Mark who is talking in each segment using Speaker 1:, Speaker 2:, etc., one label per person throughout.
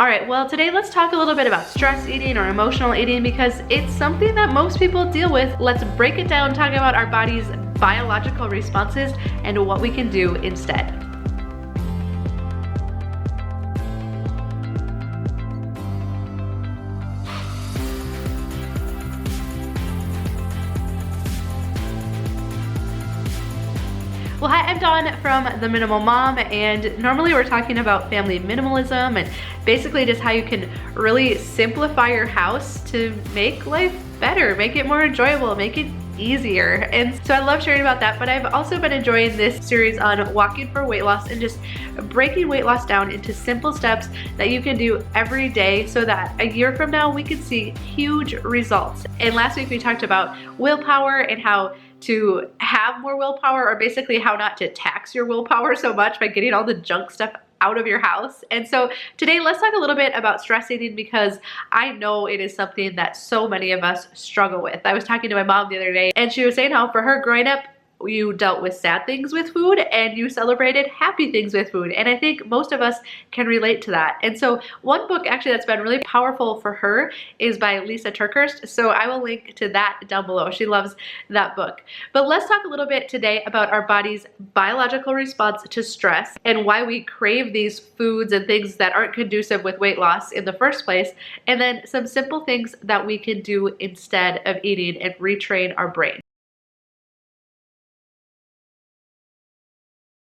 Speaker 1: All right, well, today let's talk a little bit about stress eating or emotional eating because it's something that most people deal with. Let's break it down, talk about our body's biological responses and what we can do instead. Well, hi, I'm Dawn from The Minimal Mom, and normally we're talking about family minimalism and basically just how you can really simplify your house to make life better, make it more enjoyable, make it easier. And so I love sharing about that, but I've also been enjoying this series on walking for weight loss and just breaking weight loss down into simple steps that you can do every day so that a year from now we can see huge results. And last week we talked about willpower and how to have more willpower, or basically how not to tax your willpower so much by getting all the junk stuff out of your house. And so today let's talk a little bit about stress eating because I know it is something that so many of us struggle with. I was talking to my mom the other day and she was saying how for her growing up, you dealt with sad things with food and you celebrated happy things with food. And I think most of us can relate to that. And so one book actually that's been really powerful for her is by Lisa TerKeurst. So I will link to that down below. She loves that book. But let's talk a little bit today about our body's biological response to stress and why we crave these foods and things that aren't conducive with weight loss in the first place. And then some simple things that we can do instead of eating and retrain our brain.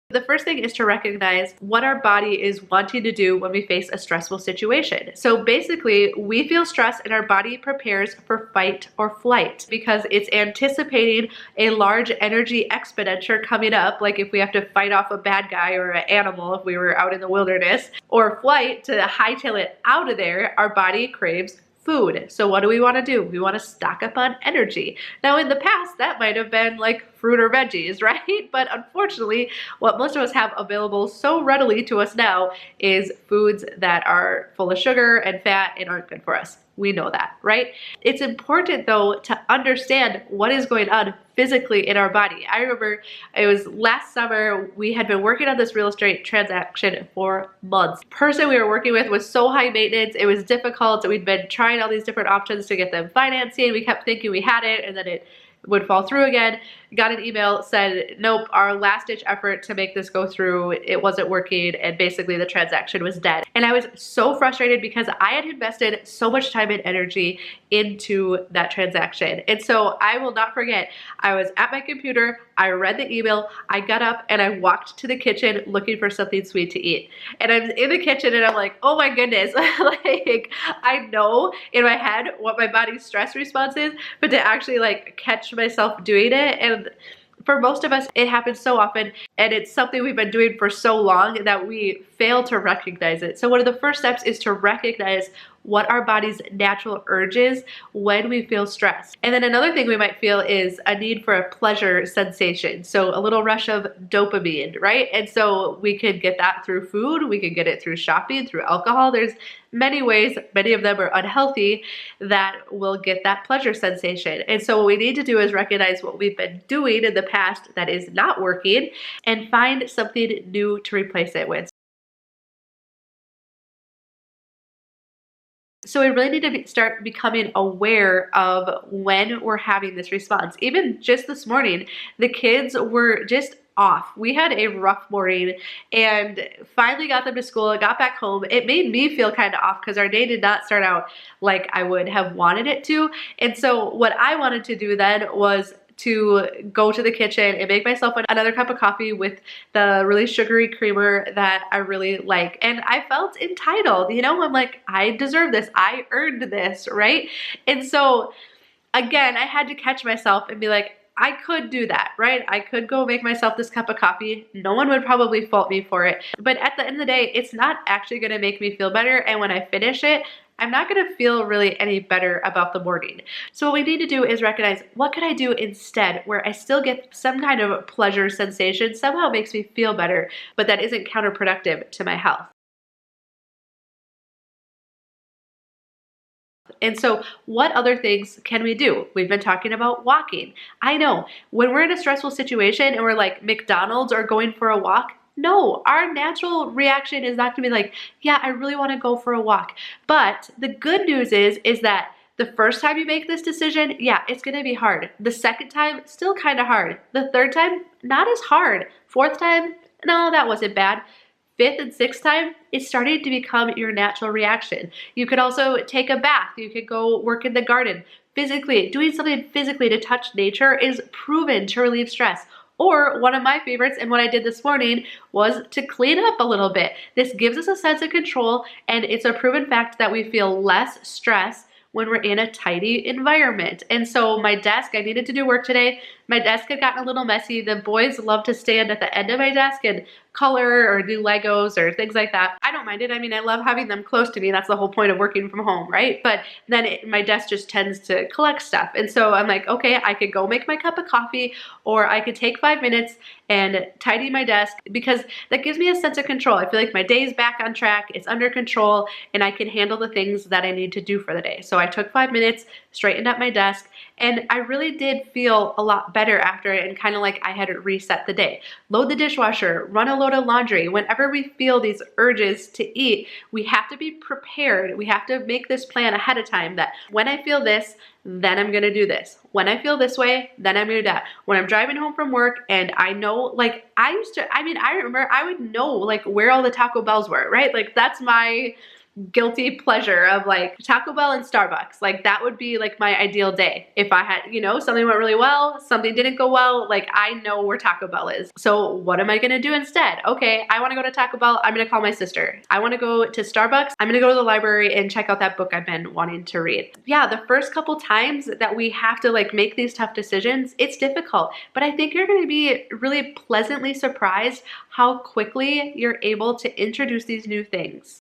Speaker 1: The first thing is to recognize what our body is wanting to do when we face a stressful situation. So basically, we feel stress and our body prepares for fight or flight because it's anticipating a large energy expenditure coming up, like if we have to fight off a bad guy or an animal if we were out in the wilderness, or flight to hightail it out of there, our body craves food. So what do we want to do? We want to stock up on energy. Now in the past, that might have been like fruit or veggies, right? But unfortunately, what most of us have available so readily to us now is foods that are full of sugar and fat and aren't good for us. We know that, right? It's important though to understand what is going on physically in our body. I remember it was last summer, we had been working on this real estate transaction for months. The person we were working with was so high maintenance, it was difficult. We'd been trying all these different options to get them financing. We kept thinking we had it and then it would fall through again. Got an email, said, nope, our last ditch effort to make this go through, it wasn't working, and basically the transaction was dead. And I was so frustrated because I had invested so much time and energy into that transaction. And so I will not forget, I was at my computer, I read the email, I got up and I walked to the kitchen looking for something sweet to eat. And I'm in the kitchen and I'm like, oh my goodness, like I know in my head what my body's stress response is, but to actually like catch myself doing it, and for most of us, it happens so often, and it's something we've been doing for so long that we fail to recognize it. So one of the first steps is to recognize what our body's natural urge is when we feel stressed. And then another thing we might feel is a need for a pleasure sensation. So a little rush of dopamine, right? And so we could get that through food, we could get it through shopping, through alcohol. There's many ways, many of them are unhealthy, that will get that pleasure sensation. And so what we need to do is recognize what we've been doing in the past that is not working and find something new to replace it with. So we really need to start becoming aware of when we're having this response. Even just this morning, the kids were just off. We had a rough morning and finally got them to school. I got back home. It made me feel kind of off because our day did not start out like I would have wanted it to. And so what I wanted to do then was to go to the kitchen and make myself another cup of coffee with the really sugary creamer that I really like. And I felt entitled, you know, I'm like, I deserve this. I earned this, right? And so again, I had to catch myself and be like, I could do that, right? I could go make myself this cup of coffee. No one would probably fault me for it. But at the end of the day, it's not actually gonna make me feel better. And when I finish it, I'm not gonna feel really any better about the morning. So what we need to do is recognize, what can I do instead where I still get some kind of pleasure sensation, somehow makes me feel better, but that isn't counterproductive to my health. And so what other things can we do? We've been talking about walking. I know when we're in a stressful situation and we're like McDonald's or going for a walk, No, our natural reaction is not gonna be like, yeah, I really wanna go for a walk. But the good news is that the first time you make this decision, yeah, it's gonna be hard. The second time, still kind of hard. The third time, not as hard. Fourth time, no, that wasn't bad. Fifth and sixth time, it's starting to become your natural reaction. You could also take a bath. You could go work in the garden. Physically, doing something physically to touch nature is proven to relieve stress. Or one of my favorites, and what I did this morning, was to clean up a little bit. This gives us a sense of control, and it's a proven fact that we feel less stress when we're in a tidy environment. And so my desk, I needed to do work today. My desk had gotten a little messy. The boys love to stand at the end of my desk and color or do Legos or things like that. I don't mind it. I mean, I love having them close to me. That's the whole point of working from home, right? But then my desk just tends to collect stuff. And so I'm like, okay, I could go make my cup of coffee, or I could take 5 minutes and tidy my desk, because that gives me a sense of control. I feel like my day's back on track, it's under control, and I can handle the things that I need to do for the day. So I took 5 minutes, straightened up my desk, and I really did feel a lot better after it, and kind of like I had reset the day. Load the dishwasher, run a load of laundry. Whenever we feel these urges to eat, we have to be prepared. We have to make this plan ahead of time that when I feel this, then I'm gonna do this. When I feel this way, then I'm gonna do that. When I'm driving home from work and I know, like I remember I would know like where all the Taco Bells were, right? Like that's my guilty pleasure of like Taco Bell and Starbucks. Like that would be like my ideal day. If I had, you know, something went really well, something didn't go well, like I know where Taco Bell is. So what am I gonna do instead? Okay, I wanna go to Taco Bell, I'm gonna call my sister. I wanna go to Starbucks, I'm gonna go to the library and check out that book I've been wanting to read. Yeah, the first couple times that we have to like make these tough decisions, it's difficult, but I think you're gonna be really pleasantly surprised how quickly you're able to introduce these new things.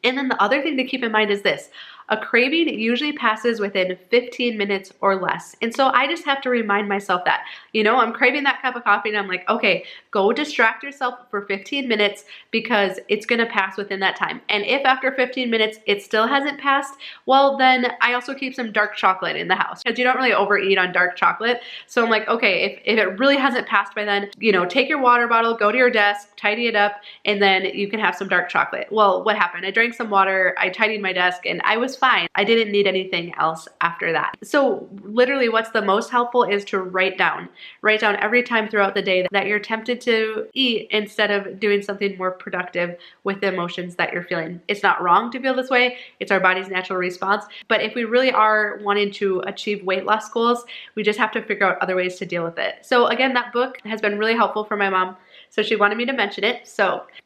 Speaker 1: And then the other thing to keep in mind is this. A craving usually passes within 15 minutes or less. And so I just have to remind myself that, you know, I'm craving that cup of coffee and I'm like, okay, go distract yourself for 15 minutes because it's gonna pass within that time. And if after 15 minutes it still hasn't passed, well then I also keep some dark chocolate in the house because you don't really overeat on dark chocolate. So I'm like, okay, if it really hasn't passed by then, you know, take your water bottle, go to your desk, tidy it up, and then you can have some dark chocolate. Well, what happened? I drank some water, I tidied my desk, and I was fine. I didn't need anything else after that. So literally what's the most helpful is to write down every time throughout the day that you're tempted to eat instead of doing something more productive with the emotions that you're feeling. It's not wrong to feel this way. It's our body's natural response. But if we really are wanting to achieve weight loss goals, we just have to figure out other ways to deal with it. So again, that book has been really helpful for my mom. So she wanted me to mention it.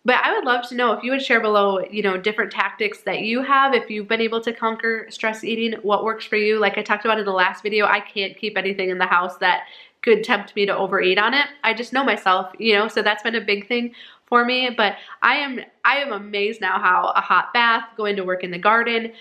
Speaker 1: But I would love to know if you would share below, you know, different tactics that you have, if you've been able to conquer stress eating, what works for you. Like I talked about in the last video, I can't keep anything in the house that could tempt me to overeat on it. I just know myself, you know, so that's been a big thing for me. But I am amazed now how a hot bath, going to work in the garden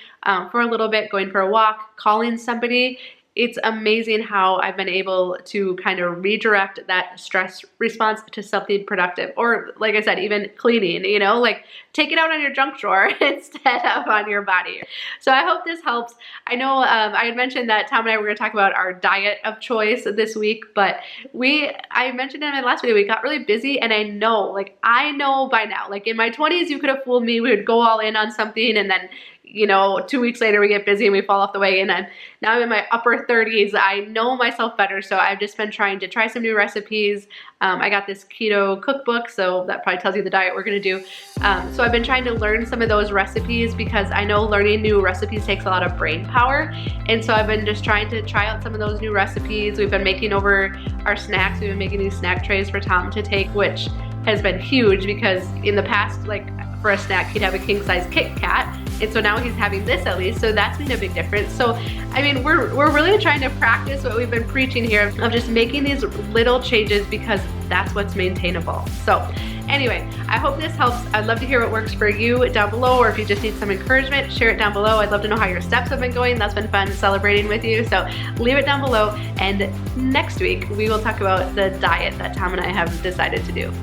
Speaker 1: for a little bit, going for a walk, calling somebody, it's amazing how I've been able to kind of redirect that stress response to something productive. Or like I said, even cleaning, you know, like take it out on your junk drawer instead of on your body. So I hope this helps. I know I had mentioned that Tom and I were going to talk about our diet of choice this week, but I mentioned in my last video, we got really busy, and I know by now, like in my 20s, you could have fooled me. We would go all in on something, and then, you know, 2 weeks later we get busy and we fall off the wagon. And now I'm in my upper 30s. I know myself better, so I've just been trying to try some new recipes. I got this keto cookbook, so that probably tells you the diet we're gonna do. So I've been trying to learn some of those recipes because I know learning new recipes takes a lot of brain power. And so I've been just trying to try out some of those new recipes. We've been making over our snacks. We've been making these snack trays for Tom to take, which has been huge because in the past, like for a snack, he'd have a king size Kit Kat. And so now he's having this at least, so that's been a big difference. So, I mean, we're really trying to practice what we've been preaching here of just making these little changes because that's what's maintainable. So anyway, I hope this helps. I'd love to hear what works for you down below, or if you just need some encouragement, share it down below. I'd love to know how your steps have been going. That's been fun celebrating with you. So leave it down below. And next week, we will talk about the diet that Tom and I have decided to do.